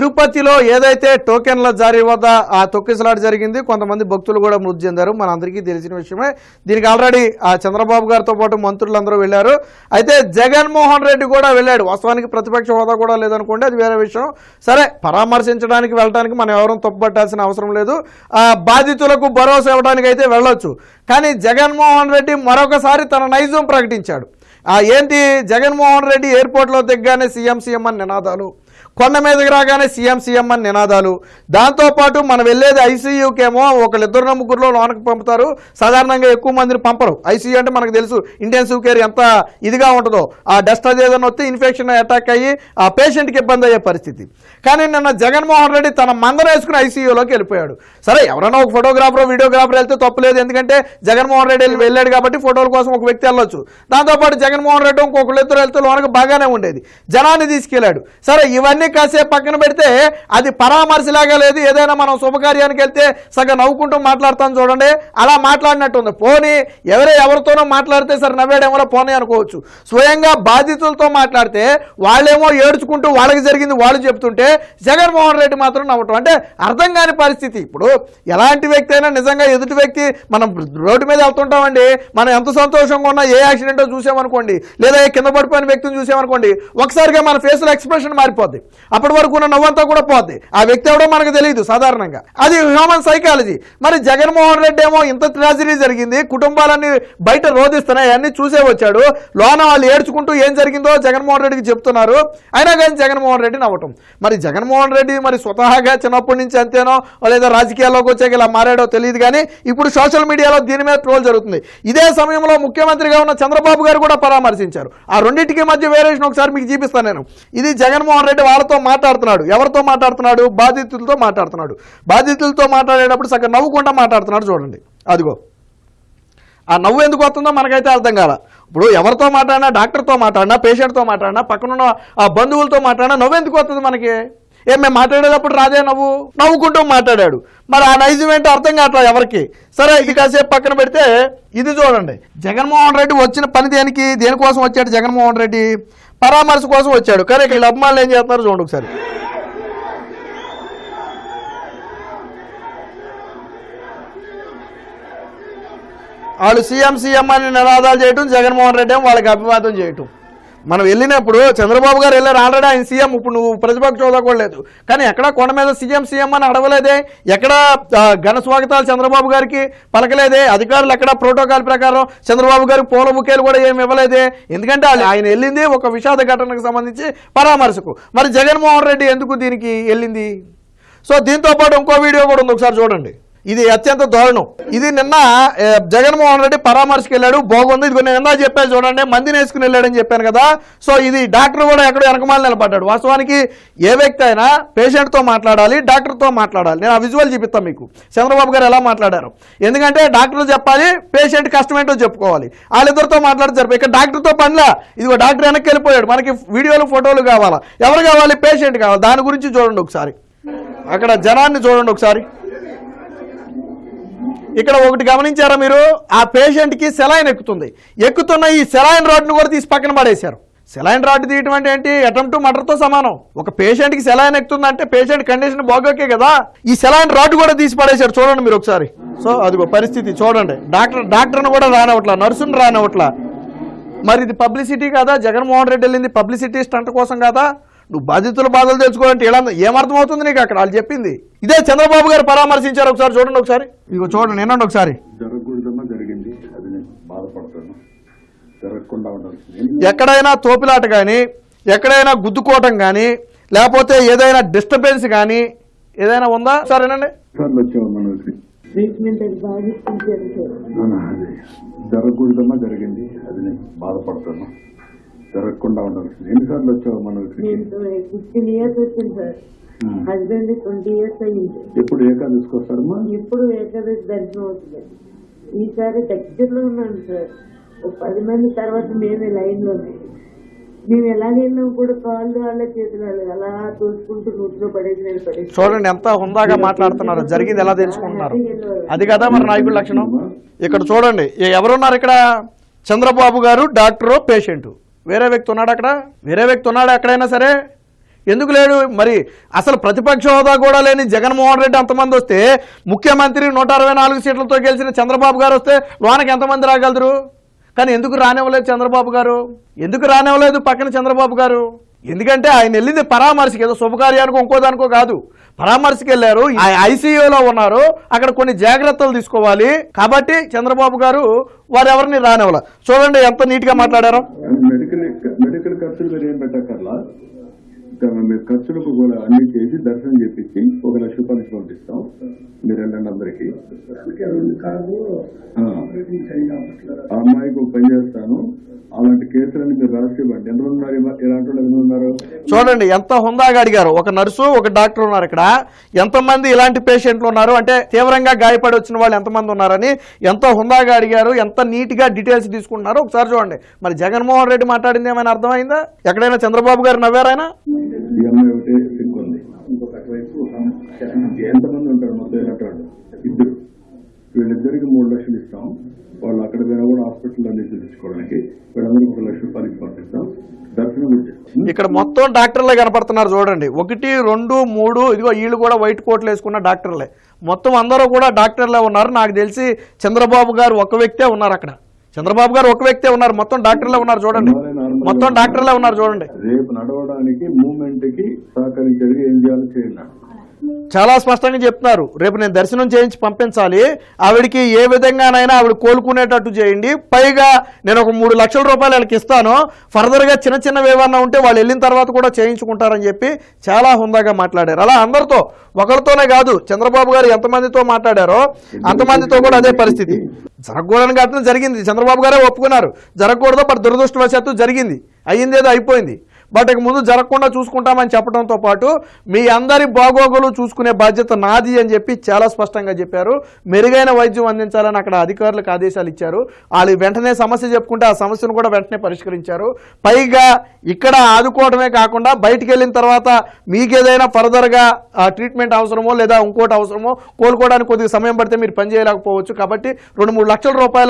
తిరుపతిలో ఏదైతే టోకెన్ల జారీ వద్ద ఆ తొక్కిసలాట జరిగింది, కొంతమంది భక్తులు కూడా మృతి చెందారు, మనందరికీ తెలిసిన విషయమే. దీనికి ఆల్రెడీ ఆ చంద్రబాబు గారితో పాటు మంత్రులందరూ వెళ్ళారు. అయితే జగన్మోహన్ రెడ్డి కూడా వెళ్ళాడు. వాస్తవానికి ప్రతిపక్ష హోదా కూడా లేదనుకోండి, అది వేరే విషయం. సరే, పరామర్శించడానికి వెళ్ళడానికి మనం ఎవరూ తప్పుపట్టాల్సిన అవసరం లేదు. బాధితులకు భరోసా ఇవ్వడానికి అయితే వెళ్ళొచ్చు. కానీ జగన్మోహన్ రెడ్డి మరొకసారి తన నైజం ప్రకటించాడు. ఏంటి, జగన్మోహన్ రెడ్డి ఎయిర్పోర్ట్లో దిగ్గానే సీఎం సీఎం అని నినాదాలు, కొండ మీదకి రాగానే సీఎం సీఎం అని నినాదాలు. దాంతోపాటు మనం వెళ్ళేది ఐసీయూకేమో ఒకళ్ళిద్దరు ముగ్గురులో లోనకి పంపుతారు, సాధారణంగా ఎక్కువ మందిని పంపరు. ఐసీయూ అంటే మనకు తెలుసు ఇంటెన్సివ్ కేర్ ఎంత ఇదిగా ఉంటుందో. ఆ డస్ట్ అది ఏదైనా వస్తే ఇన్ఫెక్షన్ అటాక్ అయ్యి ఆ పేషెంట్కి ఇబ్బంది అయ్యే పరిస్థితి. కానీ నిన్న జగన్మోహన్ రెడ్డి తన మందర వేసుకుని ఐసీయూలోకి వెళ్ళిపోయాడు. సరే, ఎవరైనా ఒక ఫోటోగ్రాఫర్ వీడియోగ్రాఫర్ వెళ్తే తప్పులేదు, ఎందుకంటే జగన్మోహన్ రెడ్డి వెళ్ళాడు కాబట్టి ఫోటోల కోసం ఒక వ్యక్తి వెళ్ళొచ్చు. దాంతోపాటు జగన్మోహన్ రెడ్డి ఇంకొకళ్ళిద్దరు వెళ్తే లోనకి బాగానే ఉండేది, జనాన్ని తీసుకెళ్లాడు. సరే, ఇవన్నీ కాసేపు పక్కన పెడితే అది పరామర్శలాగా లేదు. ఏదైనా మనం శుభకార్యానికి వెళ్తే సగం నవ్వుకుంటూ మాట్లాడతాం చూడండి, అలా మాట్లాడినట్టుంది. పోనీ ఎవరితోనో మాట్లాడితే సరే నవ్వేడేమో పోనీ అనుకోవచ్చు. స్వయంగా బాధితులతో మాట్లాడితే వాళ్ళేమో ఏడ్చుకుంటూ వాళ్ళకి జరిగింది వాళ్ళు చెప్తుంటే జగన్మోహన్ రెడ్డి మాత్రం నవ్వటం అంటే అర్థం కాని పరిస్థితి. ఇప్పుడు ఎలాంటి వ్యక్తి అయినా నిజంగా ఎదుటి వ్యక్తి, మనం రోడ్డు మీద వెళ్తుంటామండి, మనం ఎంత సంతోషంగా ఉన్నా ఏ యాక్సిడెంటో చూసామనుకోండి, లేదా కింద పడిపోయిన వ్యక్తిని చూసామనుకోండి, ఒకసారిగా మన ఫేస్లో ఎక్స్ప్రెషన్ మారిపోద్ది. అప్పటి వరకు ఉన్న నవ్వంతా కూడా పోద్ది. ఆ వ్యక్తి ఎవడో మనకు తెలియదు సాధారణంగా, అది హ్యూమన్ సైకాలజీ. మరి జగన్మోహన్ రెడ్డి ఏమో ఇంత ట్రాజడీ జరిగింది, కుటుంబాలన్నీ బయట రోధిస్తున్నాయి, అన్ని చూసే వచ్చాడు. లోన వాళ్ళు ఏడ్చుకుంటూ ఏం జరిగిందో జగన్మోహన్ రెడ్డికి చెప్తున్నారు. అయినా కానీ జగన్మోహన్ రెడ్డి నవ్వటం. మరి జగన్మోహన్ రెడ్డి మరి స్వతహాగా చిన్నప్పటి నుంచి అంతేనో లేదా రాజకీయాల్లోకి వచ్చాక ఇలా మారాడో తెలియదు, కానీ ఇప్పుడు సోషల్ మీడియాలో దీని మీద ట్రోల్ జరుగుతుంది. ఇదే సమయంలో ముఖ్యమంత్రిగా ఉన్న చంద్రబాబు గారు కూడా పరామర్శించారు. ఆ రెండింటికి మధ్య వేరియేషన్ ఒకసారి మీకు చూపిస్తాను నేను. ఇది జగన్మోహన్ రెడ్డి వాళ్ళతో మాట్లాడుతున్నాడు. ఎవరితో మాట్లాడుతున్నాడు? బాధితులతో మాట్లాడుతున్నాడు. బాధితులతో మాట్లాడేటప్పుడు సగం నవ్వుకుంటా మాట్లాడుతున్నాడు చూడండి. అదిగో ఆ నవ్వు ఎందుకు వస్తుందో మనకైతే అర్థం కాల. ఇప్పుడు ఎవరితో మాట్లాడినా, డాక్టర్తో మాట్లాడినా, పేషెంట్తో మాట్లాడినా, పక్కనున్న ఆ బంధువులతో మాట్లాడినా నవ్వు ఎందుకు వస్తుంది మనకి? మేము మాట్లాడేటప్పుడు రాదే నవ్వుకుంటూ మాట్లాడాడు. మరి ఆ నైజం ఏంటో అర్థం కావట్లేదు ఎవరికి. సరే, ఇది కాసేపు పక్కన పెడితే ఇది చూడండి. జగన్మోహన్ రెడ్డి వచ్చిన పని దేనికోసం వచ్చాడు? జగన్మోహన్ రెడ్డి పరామర్శ కోసం వచ్చాడు. కానీ ఇక్కడ అభిమానులు ఏం చేస్తున్నారు చూడండి ఒకసారి. వాళ్ళు సీఎం సీఎం అని నినాదాలు చేయటం, జగన్మోహన్ రెడ్డి ఏమో వాళ్ళకి అభివాదం చేయటం. మనం వెళ్ళినప్పుడు చంద్రబాబు గారు వెళ్ళారు, ఆల్రెడీ ఆయన సీఎం. ఇప్పుడు నువ్వు ప్రతిపక్ష హోదా కూడా లేదు, కానీ ఎక్కడ కొండ మీద సీఎం సీఎం అని అడగలేదే, ఎక్కడ ఘన స్వాగతాలు చంద్రబాబు గారికి పలకలేదే, అధికారులు ఎక్కడ ప్రోటోకాల్ ప్రకారం చంద్రబాబు గారికి పూల బుకేలు కూడా ఏమి ఇవ్వలేదే. ఎందుకంటే ఆయన వెళ్ళింది ఒక విషాద ఘటనకు సంబంధించి పరామర్శకు. మరి జగన్మోహన్ రెడ్డి ఎందుకు దీనికి వెళ్ళింది? సో దీంతో పాటు ఇంకో వీడియో కూడా ఉంది, ఒకసారి చూడండి. ఇది అత్యంత దారుణం. ఇది నిన్న జగన్మోహన్ రెడ్డి పరామర్శకు వెళ్ళాడు, బాగుంది. ఇది నేను ఎందా చెప్పాను చూడండి, మందిని వేసుకుని వెళ్ళాడని చెప్పాను కదా. సో ఇది డాక్టర్ కూడా ఎక్కడో వెనకమాల నిలబడ్డాడు. వాస్తవానికి ఏ వ్యక్తి అయినా పేషెంట్తో మాట్లాడాలి, డాక్టర్తో మాట్లాడాలి. నేను ఆ విజువల్ చూపిస్తాను మీకు, చంద్రబాబు గారు ఎలా మాట్లాడారు. ఎందుకంటే డాక్టర్లు చెప్పాలి, పేషెంట్ కష్టమేంటో చెప్పుకోవాలి. వాళ్ళిద్దరితో మాట్లాడితే సరిపోయి ఇక్కడ డాక్టర్తో పనిలా. ఇదిగో డాక్టర్ వెనక్కి వెళ్ళిపోయాడు. మనకి వీడియోలు ఫోటోలు కావాలా? ఎవరు కావాలి? పేషెంట్ కావాలి. దాని గురించి చూడండి ఒకసారి, అక్కడ జనాన్ని చూడండి ఒకసారి. ఇక్కడ ఒకటి గమనించారా మీరు? ఆ పేషెంట్కి సెలైన్ ఎక్కుతున్న ఈ సెలైన్ రాడ్ను కూడా తీసి పక్కన పడేశారు. సెలైన్ రాడ్ తీయటం అంటే ఏంటి? అటెంప్ట్ మర్డర్తో సమానం. ఒక పేషెంట్కి సెలైన్ ఎక్కుతుందంటే పేషెంట్ కండిషన్ బాగోకే కదా. ఈ సెలైన్ రాడ్ కూడా తీసి పడేశారు చూడండి మీరు ఒకసారి. సో అదిగో పరిస్థితి చూడండి. డాక్టర్ను కూడా రానివ్వట్లా, నర్సును రానివ్వట్లా. మరి ఇది పబ్లిసిటీ కదా? జగన్మోహన్ రెడ్డి వెళ్ళింది పబ్లిసిటీ స్టంట్ కోసం కదా? నువ్వు బాధితుల బాధలు తెలుసుకోవాలంటే ఇలా ఏమర్థమవుతుంది నీకు? అక్కడ వాళ్ళు చెప్పింది ఇదే. చంద్రబాబు గారు పరామర్శించారు, ఒకసారి చూడండి. ఒకసారి ఇదిగో చూడండి, నేనండి ఒకసారి. ఎక్కడైనా తోపిలాట కానీ, ఎక్కడైనా గుద్దుకోవటం కానీ, లేకపోతే ఏదైనా డిస్టర్బెన్స్ కానీ ఏదైనా ఉందా? సరేనండి. జరగకూడదమ్మా, జరిగింది. అది నేను బాధపడతాను. జరగకుండా ఉండాల్సింది. ఎన్నిసార్లు వచ్చావు మనం? 15 years వచ్చింది సార్. హస్బెండ్ 20 years అయ్యింది. ఎప్పుడు ఏకాదశికి వస్తారమ్మా? ఎప్పుడు ఏకాదశి దర్శనం అవుతుంది. ఈసారి దగ్గరలో ఉన్నాను సార్. 10 మంది తర్వాత మేమే లైన్ లో. మేము ఎలా వెళ్ళినా కూడా కాళ్ళు వాళ్ళ చేతులు అలా తోసుకుంటూ నూతిలో పడేసి చూడండి ఎంత హుందాగా మాట్లాడుతున్నారు. జరిగింది ఎలా తెలుసుకుంటున్నారు? అది కదా మరి నాయకుడి లక్షణం. ఇక్కడ చూడండి ఎవరున్నారు ఇక్కడ? చంద్రబాబు గారు, డాక్టరు, పేషెంట్. వేరే వ్యక్తి ఉన్నాడు అక్కడ? వేరే వ్యక్తి ఉన్నాడు ఎక్కడైనా సరే? ఎందుకు లేడు? మరి అసలు ప్రతిపక్ష హోదా కూడా లేని జగన్మోహన్ రెడ్డి అంతమంది వస్తే, ముఖ్యమంత్రి 164 సీట్లతో గెలిచిన చంద్రబాబు గారు వస్తే లోనకి ఎంతమంది రాగలరు? కానీ ఎందుకు రానివ్వలేదు చంద్రబాబు గారు? ఎందుకు రానివ్వలేదు పక్కన చంద్రబాబు గారు? ఎందుకంటే ఆయన వెళ్ళింది పరామర్శకి, ఏదో శుభకార్యానికో ఇంకోదానికో కాదు, పరామర్శకి వెళ్ళారు. ఐసీయూలో ఉన్నారు, అక్కడ కొన్ని జాగ్రత్తలు తీసుకోవాలి. కాబట్టి చంద్రబాబు గారు వారెవరిని రానివ్వాల. చూడండి ఎంత నీట్ గా మాట్లాడారో. మెడికల్ ఖర్చులు మీరు ఏం పెట్టక్కర్లా, మీరు ఖర్చులకు కూడా అన్ని చేసి దర్శనం చేపించి 1 లక్ష రూపాయలు పంపిస్తాం. మీరు వెళ్ళండి అందరికి. ఆ అమ్మాయికి పని చేస్తాను, అలాంటి కేసులన్నీ మీరు రాసి ఇవ్వండి. ఎంతమంది ఉన్నారు ఇలాంటి వాళ్ళు? ఎంతమంది ఉన్నారు చూడండి, ఎంత హుందాగా అడిగారు. ఒక నర్సు, ఒక డాక్టర్ ఉన్నారు ఇక్కడ. ఎంతమంది ఇలాంటి పేషెంట్లు ఉన్నారు అంటే తీవ్రంగా గాయపడి వచ్చిన వాళ్ళు ఎంతమంది ఉన్నారని ఎంత హుందాగా అడిగారు, ఎంత నీట్ గా డీటెయిల్స్ తీసుకుంటున్నారు ఒకసారి చూడండి. మరి జగన్మోహన్ రెడ్డి మాట్లాడింది ఏమైనా అర్థమైందా? ఎక్కడైనా చంద్రబాబు గారు నవ్వారైనా? ఈ అమ్మాయి ఒకటే సిక్ ఉంది, ఇంకొక అటువైపు ఎంతమంది ఉంటారు మొత్తం ఇలాంటి? 2. వీళ్ళిద్దరికి 3 లక్షలు ఇస్తాం. వాళ్ళు అక్కడ పోయినా కూడా హాస్పిటల్ అన్ని చూపించుకోవడానికి వీళ్ళందరికీ 1 లక్ష రూపాయలకి పంపిస్తాం. దర్శనం వచ్చేస్తాం. ఇక్కడ మొత్తం డాక్టర్లే కనపడుతున్నారు చూడండి. 1, 2, 3 ఇదిగో వీళ్ళు కూడా వైట్ కోట్లు వేసుకున్న డాక్టర్లే. మొత్తం అందరూ కూడా డాక్టర్లే ఉన్నారు. నాకు తెలిసి చంద్రబాబు గారు ఒక వ్యక్తే ఉన్నారు అక్కడ. చంద్రబాబు గారు ఒక వ్యక్తే ఉన్నారు, మొత్తం డాక్టర్లే ఉన్నారు చూడండి. మొత్తం డాక్టర్లే ఉన్నారు చూడండి. రేపు నడవడానికి మూవ్మెంట్ కి సహకరించేది ఏం చేయాలో చేయాలి. చాలా స్పష్టంగా చెప్తున్నారు. రేపు నేను దర్శనం చేయించి పంపించాలి, ఆవిడికి ఏ విధంగానైనా ఆవిడ కోలుకునేటట్టు చేయండి. పైగా నేను ఒక 3 లక్షల రూపాయలు వాళ్ళకి ఇస్తాను. ఫర్దర్గా చిన్న చిన్నవి ఏమన్నా ఉంటే వాళ్ళు వెళ్ళిన తర్వాత కూడా చేయించుకుంటారని చెప్పి చాలా హుందాగా మాట్లాడారు. అలా అందరితో, ఒకరితోనే కాదు, చంద్రబాబు గారు ఎంతమందితో మాట్లాడారో అంతమందితో కూడా అదే పరిస్థితి. జరగకూడని ఘటన జరిగింది, చంద్రబాబు గారే ఒప్పుకున్నారు. జరగకూడదు, బట్ దురదృష్టవశాత్తు జరిగింది. అయ్యిందేదో అయిపోయింది. బట్ ఇక ముందు జరగకుండా చూసుకుంటామని చెప్పడంతో పాటు మీ అందరి బాగోగులు చూసుకునే బాధ్యత నాది అని చెప్పి చాలా స్పష్టంగా చెప్పారు. మెరుగైన వైద్యం అందించాలని అక్కడ అధికారులకు ఆదేశాలు ఇచ్చారు. వాళ్ళు వెంటనే సమస్య చెప్పుకుంటే ఆ సమస్యను కూడా వెంటనే పరిష్కరించారు. పైగా ఇక్కడ ఆదుకోవడమే కాకుండా బయటికి వెళ్ళిన తర్వాత మీకేదైనా ఫర్దర్గా ట్రీట్మెంట్ అవసరమో లేదా ఇంకోటి అవసరమో, కోలుకోవడానికి కొద్దిగా సమయం పడితే మీరు పని చేయలేకపోవచ్చు. కాబట్టి 2-3 లక్షల రూపాయలు